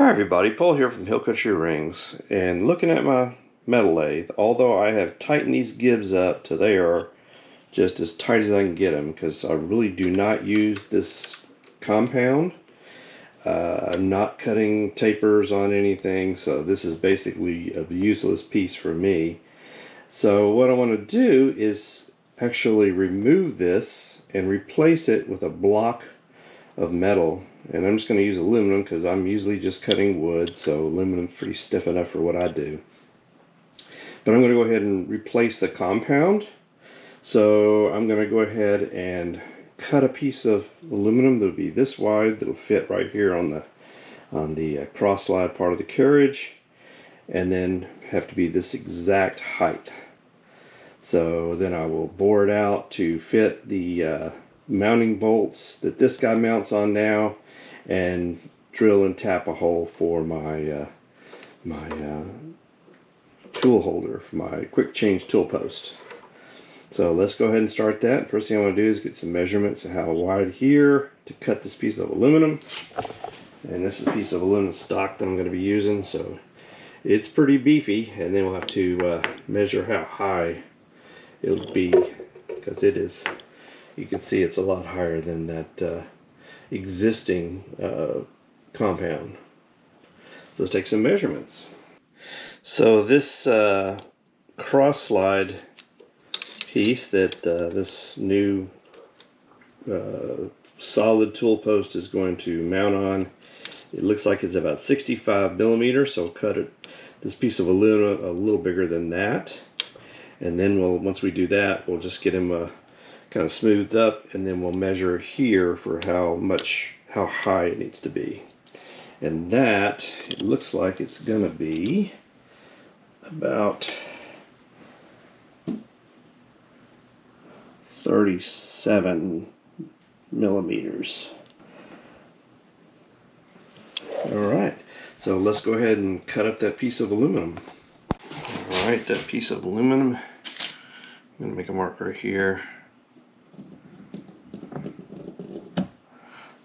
Hi everybody, Paul here from Hill Country Rings, and looking at my metal lathe, although I have tightened these gibs up till they are just as tight as I can get them, because I really do not use this compound. I'm not cutting tapers on anything, so this is basically a useless piece for me. So what I want to do is actually remove this and replace it with a block of metal, and I'm just going to use aluminum because I'm usually just cutting wood, so aluminum's pretty stiff enough for what I do. But I'm going to go ahead and replace the compound. So I'm going to go ahead and cut a piece of aluminum that'll be this wide, that'll fit right here on the cross slide part of the carriage, and then have to be this exact height. So then I will bore it out to fit the mounting bolts that this guy mounts on now, and drill and tap a hole for my tool holder for my quick change tool post. So let's go ahead and start that. First thing I want to do is get some measurements of how wide here to cut this piece of aluminum. And this is a piece of aluminum stock that I'm going to be using, so it's pretty beefy. And then we'll have to measure how high it'll be, because it is, you can see it's a lot higher than that existing compound. So let's take some measurements. So this cross slide piece that this new solid tool post is going to mount on, it looks like it's about 65 millimeters, so cut this piece of aluminum a little bigger than that, and then once we do that, we'll just get him kind of smoothed up, and then we'll measure here for how high it needs to be. And that, it looks like it's gonna be about 37 millimeters. Alright, so let's go ahead and cut up that piece of aluminum. Alright, that piece of aluminum, I'm gonna make a mark right here.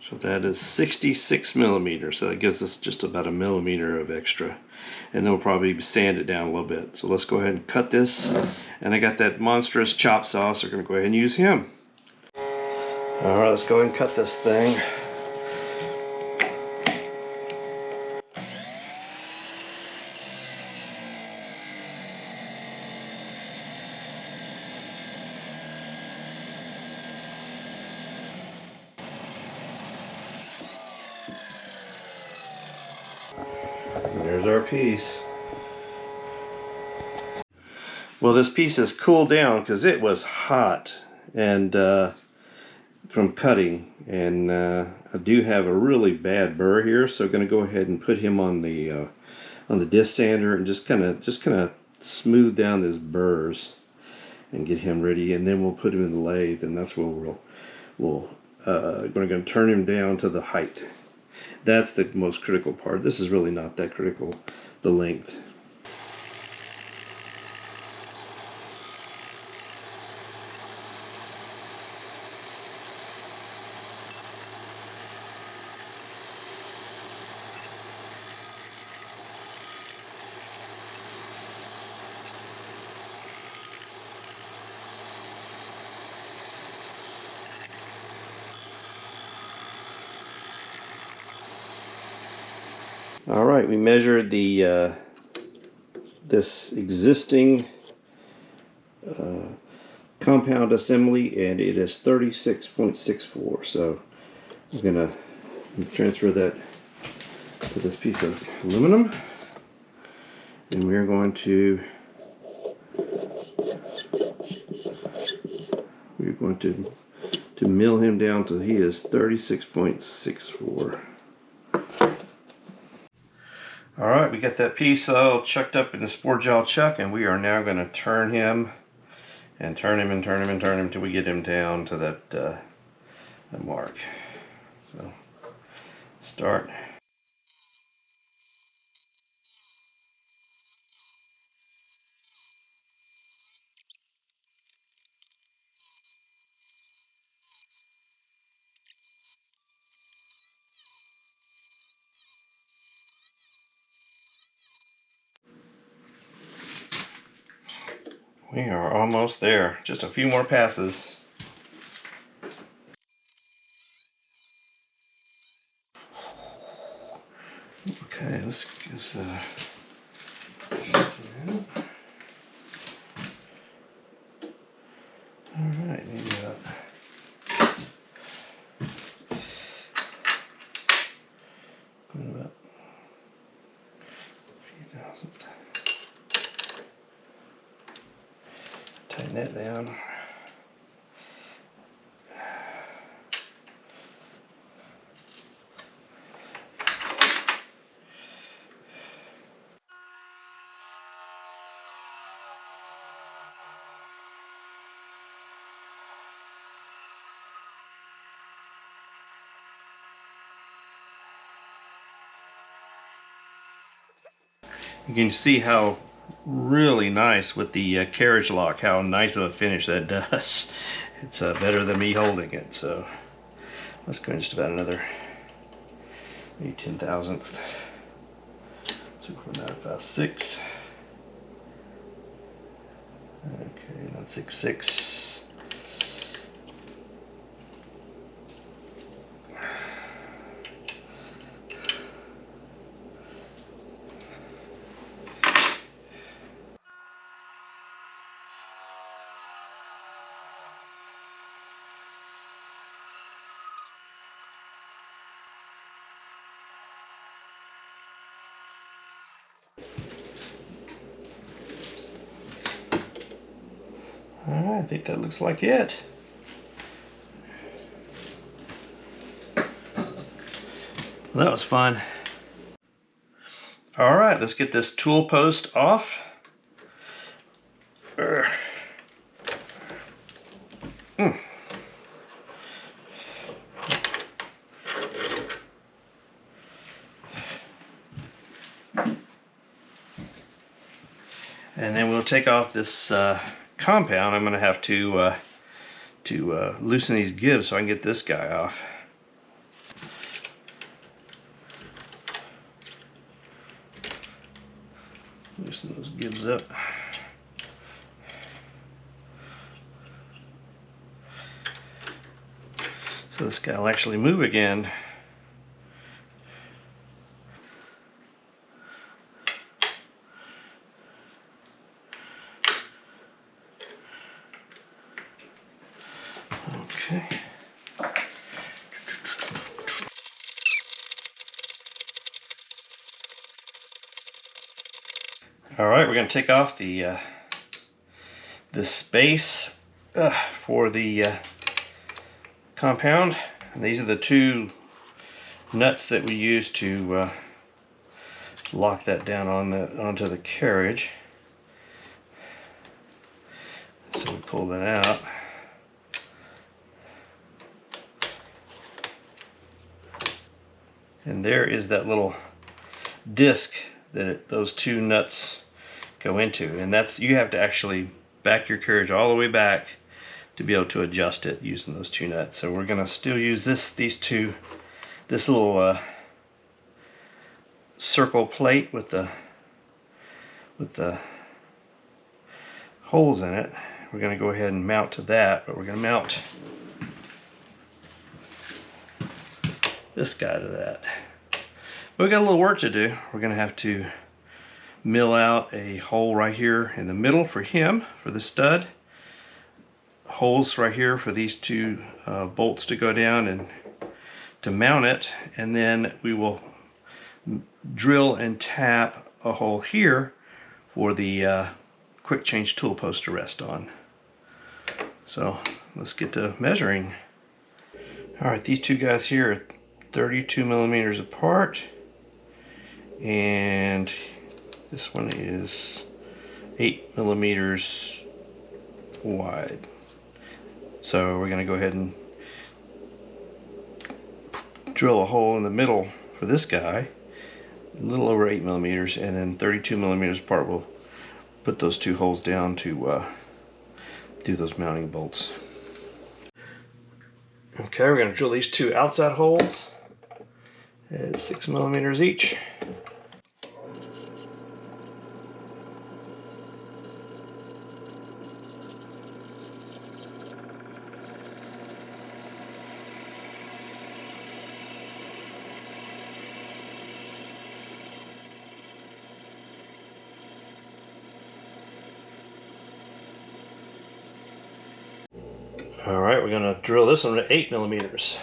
So that is 66 millimeters, so that gives us just about a millimeter of extra. And then we'll probably sand it down a little bit. So let's go ahead and cut this. And I got that monstrous chop saw, so we're going to go ahead and use him. Alright, let's go ahead and cut this thing. There's our piece. Well, this piece has cooled down because it was hot and from cutting, and I do have a really bad burr here, so I'm going to go ahead and put him on the disc sander and just kind of smooth down his burrs and get him ready, and then we'll put him in the lathe, and that's where we're going to turn him down to the height. That's the most critical part. This is really not that critical, the length. All right, we measured the this existing compound assembly, and it is 36.64. So I'm gonna transfer that to this piece of aluminum, and we're going to mill him down till he is 36.64. Alright, we got that piece all chucked up in this 4-jaw chuck, and we are now going to turn him and turn him and turn him and turn him until we get him down to that mark. So, start. We are almost there. Just a few more passes. Okay, let's get alright, maybe that. About 3,000. Tighten that down. You can see how really nice with the carriage lock, how nice of a finish that does. It's better than me holding it, so let's go in just about another 10,000th. So 4,956. Okay, not 6,6. Alright, I think that looks like it. Well, that was fun. Alright, let's get this tool post off. And then we'll take off this compound. I'm going to have to loosen these gibs so I can get this guy off. Loosen those gibs up. So this guy will actually move again. Okay. All right, we're going to take off the space for the compound. And these are the two nuts that we use to lock that down onto the carriage. So we pull that out. And there is that little disc that those two nuts go into, and that's, you have to actually back your carriage all the way back to be able to adjust it using those two nuts. So we're going to still use this little circle plate with the holes in it. We're going to go ahead and mount to that, but we're going to mount this guy to that. But we got a little work to do. We're going to have to mill out a hole right here in the middle for him, for the stud. Holes right here for these two bolts to go down and to mount it. And then we will drill and tap a hole here for the quick change tool post to rest on. So let's get to measuring. Alright, these two guys here are 32 millimeters apart. And this one is 8 millimeters wide. So we're going to go ahead and drill a hole in the middle for this guy, a little over 8 millimeters, and then 32 millimeters apart we'll put those two holes down to do those mounting bolts. Okay, we're going to drill these two outside holes at 6 millimeters each. All right, we're gonna drill this one at 8 mm.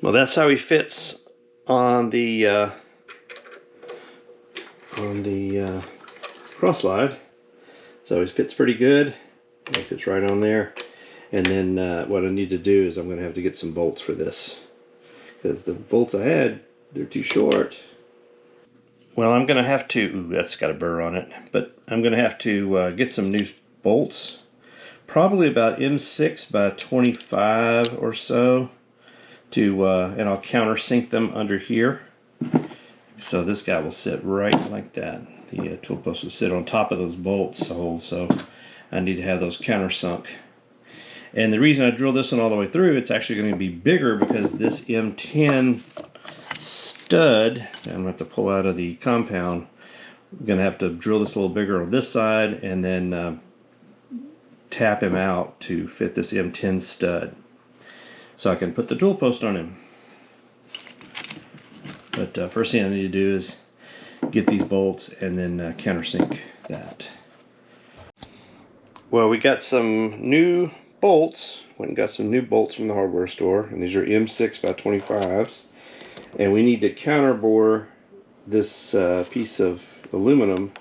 Well, that's how he fits on the cross slide. So it fits pretty good. It fits right on there. And then what I need to do is I'm going to have to get some bolts for this, because the bolts I had, they're too short. Well, I'm going to have to, ooh, that's got a burr on it, but I'm going to have to get some new bolts, probably about M6 by 25 or so, and I'll countersink them under here. So this guy will sit right like that. The tool post will sit on top of those bolts holes, so I need to have those countersunk. And the reason I drilled this one all the way through, it's actually going to be bigger because this M10 stud, I'm going to have to pull out of the compound. I'm going to have to drill this a little bigger on this side and then tap him out to fit this M10 stud, so I can put the tool post on him. But first thing I need to do is get these bolts and then countersink that. Well, we got some new bolts. Went and got some new bolts from the hardware store, and these are M6 by 25s. And we need to counterbore this piece of aluminum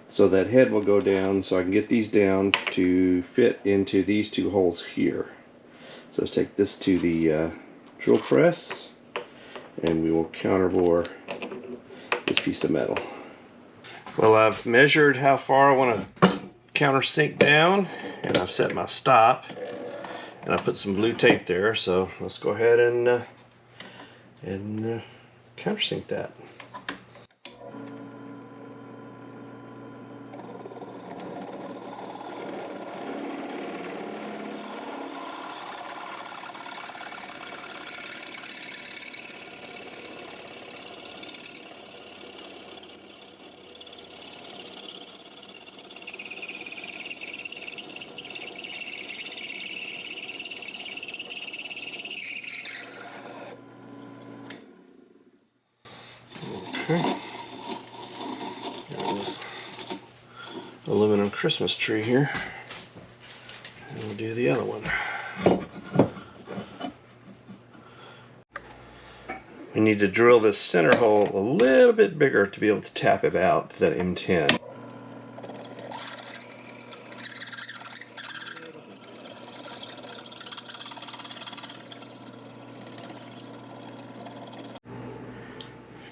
so that head will go down, so I can get these down to fit into these two holes here. So let's take this to the drill press, and we will counterbore this piece of metal. Well, I've measured how far I want to countersink down, and I've set my stop, and I put some blue tape there. So let's go ahead and countersink that. Okay. Got this aluminum Christmas tree here, and we'll do the other one. We need to drill this center hole a little bit bigger to be able to tap it out to that M10.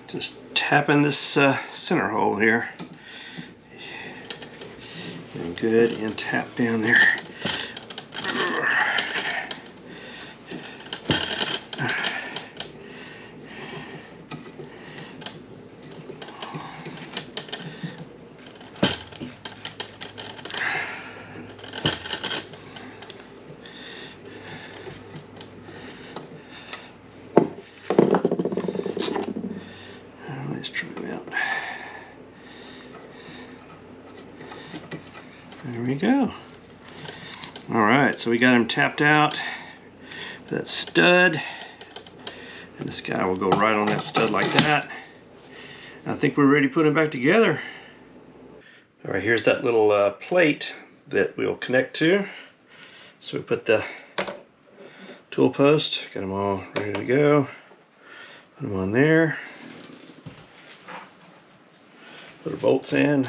Just tapping this center hole here. Getting good and tap down there. Let's try it out. There we go. Alright, so we got him tapped out. That stud. And this guy will go right on that stud like that. I think we're ready to put him back together. Alright, here's that little plate that we'll connect to. So we put the tool post, got them all ready to go. Put them on there. Put our bolts in.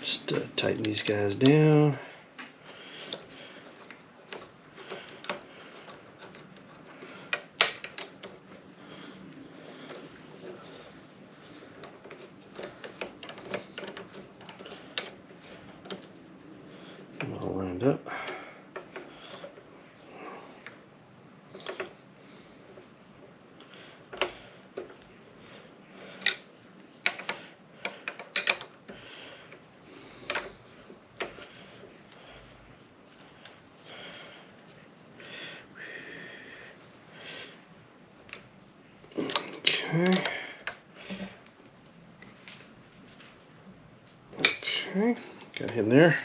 Just tighten these guys down. Them all lined up. in there.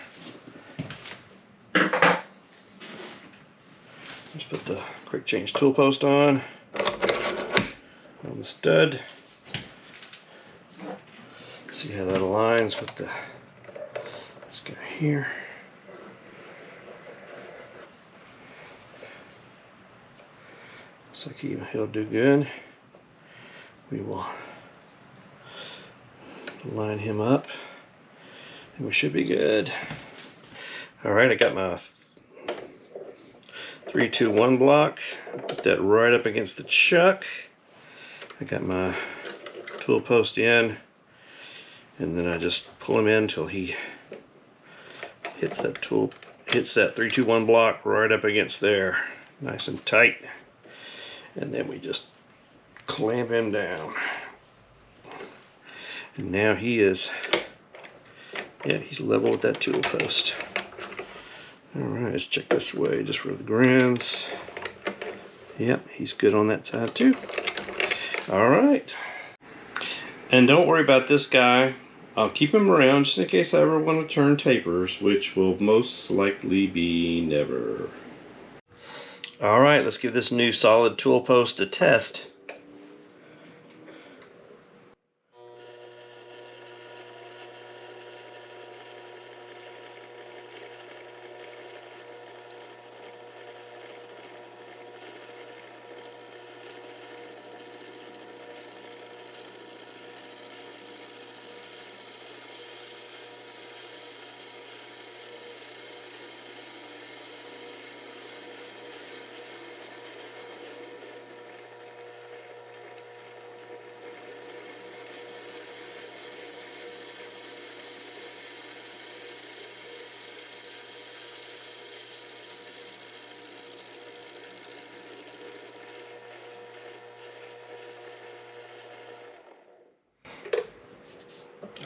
Just put the quick change tool post on the stud. See how that aligns with this guy here. Looks like he'll do good. We will line him up and we should be good. Alright, I got my 3-2-1 block. Put that right up against the chuck. I got my tool post in, and then I just pull him in until he hits that 3-2-1 block right up against there, nice and tight. And then we just clamp him down. And now he's level with that tool post. Alright, let's check this way just for the grins. Yep, he's good on that side too. Alright. And don't worry about this guy. I'll keep him around just in case I ever want to turn tapers, which will most likely be never. Alright, let's give this new solid tool post a test.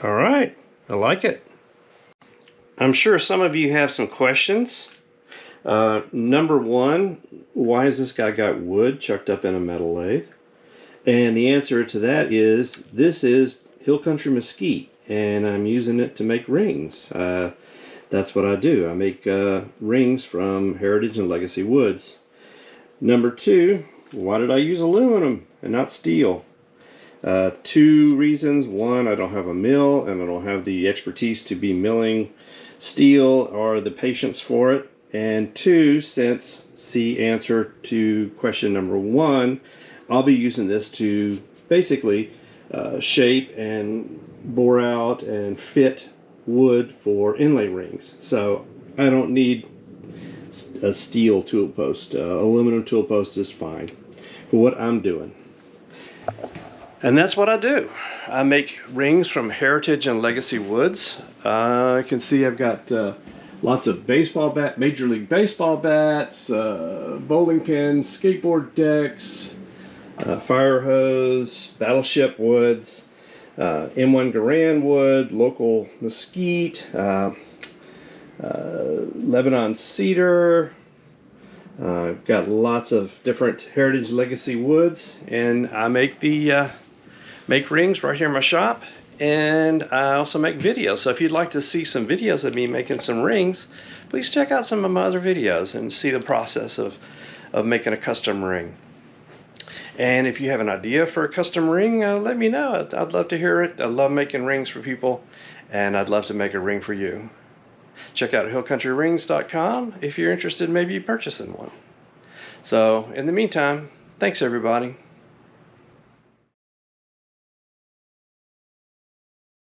All right, I like it. I'm sure some of you have some questions. Number one, why has this guy got wood chucked up in a metal lathe? And the answer to that is, this is Hill Country mesquite, and I'm using it to make rings. That's what I do. I make rings from heritage and legacy woods. Number two, why did I use aluminum and not steel? Two reasons. One, I don't have a mill and I don't have the expertise to be milling steel or the patience for it. And two, since see answer to question number one, I'll be using this to basically shape and bore out and fit wood for inlay rings. So I don't need a steel tool post. Aluminum tool post is fine for what I'm doing. And that's what I do. I make rings from heritage and legacy woods. You can see I've got lots of baseball bat, Major League Baseball bats, bowling pins, skateboard decks, fire hose, battleship woods, M1 Garand wood, local mesquite, Lebanon cedar. I've got lots of different heritage legacy woods, and I make make rings right here in my shop, and I also make videos. So if you'd like to see some videos of me making some rings, please check out some of my other videos and see the process of making a custom ring. And if you have an idea for a custom ring, let me know. I'd love to hear it. I love making rings for people, and I'd love to make a ring for you. Check out hillcountryrings.com if you're interested in maybe purchasing one. So in the meantime, thanks everybody.